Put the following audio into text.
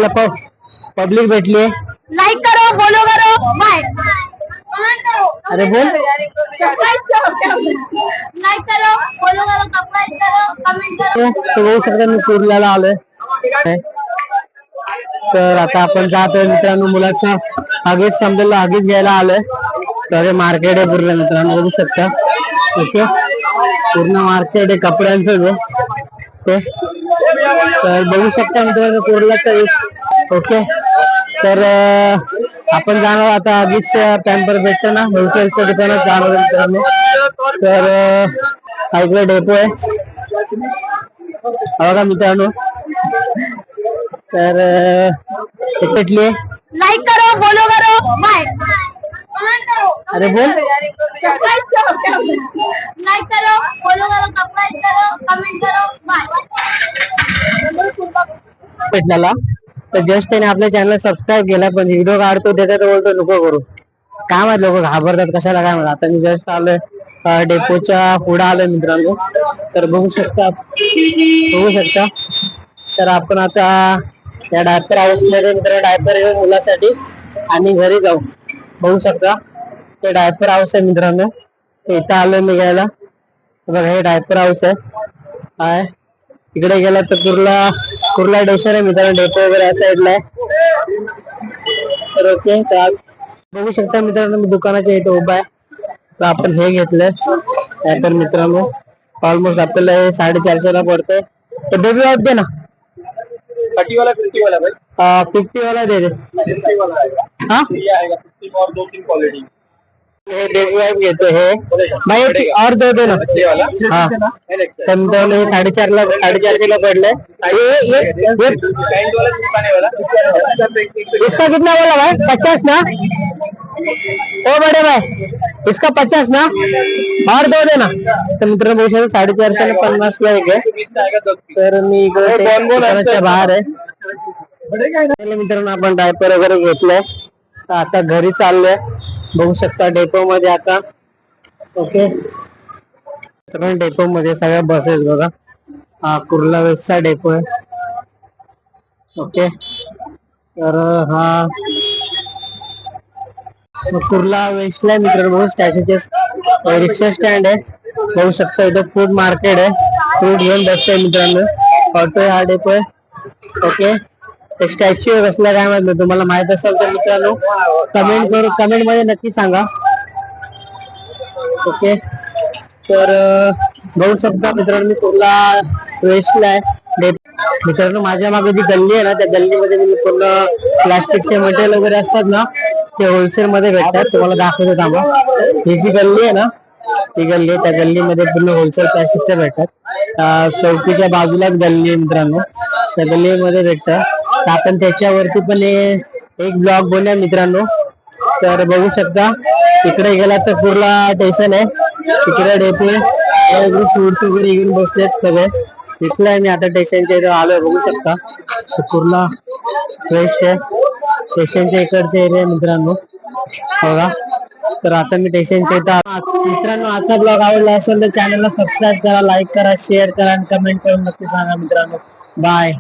आपल्याला पब्लिक भेटली. लाइक करो, फॉलो करो, बाय. अरे बोल. लाइक करो, फॉलो करो, सबस्क्राइब करो, कमेंट करो. तर बघू शकता मी कुर्ल्याला आलोय. तर आता आपण जातोय मित्रांनो, मुलाचा आगीच संपलेला आगीच घ्यायला आलोय. तर मार्केट आहे पूर्ण मित्रांनो, बघू शकता. ओके, पूर्ण मार्केट आहे कपड्यांचं ते. तर बघू शकता मित्रांनो कुर्ल्याचं. ओके, तर आपण जाणार आता आधीच पॅम्पर भेटतो ना होलसेलच्या दुकानात जाणार मित्रांनो. तर इकडे डेपो आहे बघा मित्रांनो. तर भेटली. लाइक करो, फॉलो करो, बाय. अरे बोल. लाइक करो, फॉलो करो, सबस्क्राइब करो, कमेंट करो, बाय. भेटला तर जस्ट त्याने आपल्या चॅनल सबस्क्राईब केला, पण व्हिडिओ काढतो त्याच्यात बोलतो नको करू. काय माहित लोक घाबरतात कशाला काय माहित. आता मी जस्ट आलोय डेपोच्या पुढे आलोय मित्रांनो. तर बघू शकता. तर आपण आता या डायपर हाऊस मध्ये मित्र डायपर घेऊन मुलासाठी आणि घरी जाऊ. बघू शकता ते डायपर हाऊस आहे मित्रांनो. इथं आलोय मी घ्यायला. बघा हे डायपर हाऊस आहे. इकडे गेला तर कुर्ला स्टेशन आहे मित्रांनो. डेपो वगैरे या साईडला आहे. तर ओके, बघू शकता मित्रांनो मी दुकानाच्या इथे उभा आहे. तर आपण हे घेतलंय डायपर मित्रांनो. ऑलमोस्ट आपल्याला हे 450 ला पडतंय. तर बेबी वाईप दे ना. 30 वाला 50 वाला भाई. 50 वाला दे दे. 50 वाला आएगा. हाँ ये आएगा 50 और 2-3 क्वालिटी. हे बेबी वाईप घेतो हे भाई और दो दे ना. हाँ तर मित्रांनो हे 450 ला पडलंय. वाला चिपकाने वाला. इसका कितना बोला भाई? 50 ना. ओ बड़े भाई इसका 50 ना और दो देना. तर मित्रांनो बघू शकता 450 ला एक आहे. तर मी इकडे बाहेर आहे. मित्रांनो आपण डायपर वगैरे घेतलंय. तर आता घरी चाललोय. बघू शकता डेपो मध्ये आता. ओके, डेपो मध्ये सगळ्या बसेस बघा. हा कुर्ला वेस्टचा डेपो आहे. ओके, तर हा कुर्ला वेस्टला मित्रांनो स्टॅच्यूचे रिक्षा स्टँड आहे. बघू शकता इथं फूड मार्केट आहे. फूड घेऊन बसतोय मित्रांनो. ऑटो हा डेपो आहे. ओके, ते स्टॅच्यू बसला काय माहिती, तुम्हाला माहित असेल तर मित्रांनो कमेंट मध्ये नक्की सांगा. ओके, तर बघू शकता मित्रांनो मी कुर्ला वेस्टला आहे. मित्रांनो माझ्या मागे जी गल्ली आहे ना त्या गल्लीमध्ये मी पूर्ण प्लास्टिकचे मटेरियल वगैरे असतात ना ते होलसेल मध्ये भेटतात. तुम्हाला दाखवतो थांबा. ही जी गल्ली आहे ना ती गल्ली, त्या गल्लीमध्ये पूर्ण होलसेल प्लास्टिकचे भेटतात. चौकीच्या बाजूलाच गल्ली आहे मित्रांनो. त्या गल्लीमध्ये भेटतं. तर आपण त्याच्यावरती पण एक ब्लॉग बनवूया मित्रांनो. तर बघू शकता इकडे गेला तर कुर्ला स्टेशन आहे. तिकडे डेपो आहे. फ्रूट्स वगैरे घेऊन बसलेत सगळे. दिसलाय मी आता स्टेशनच्या इथे आलोय. बघू शकता कुर्ला वेस्ट आहे. स्टेशनच्या इकडचे एरिया मित्रांनो बघा. तर आता मी स्टेशनच्या इथं. मित्रांनो आजचा ब्लॉग आवडला असेल तर चॅनलला सबस्क्राईब करा, लाईक करा, शेअर करा आणि कमेंट करून नक्की सांगा मित्रांनो. बाय.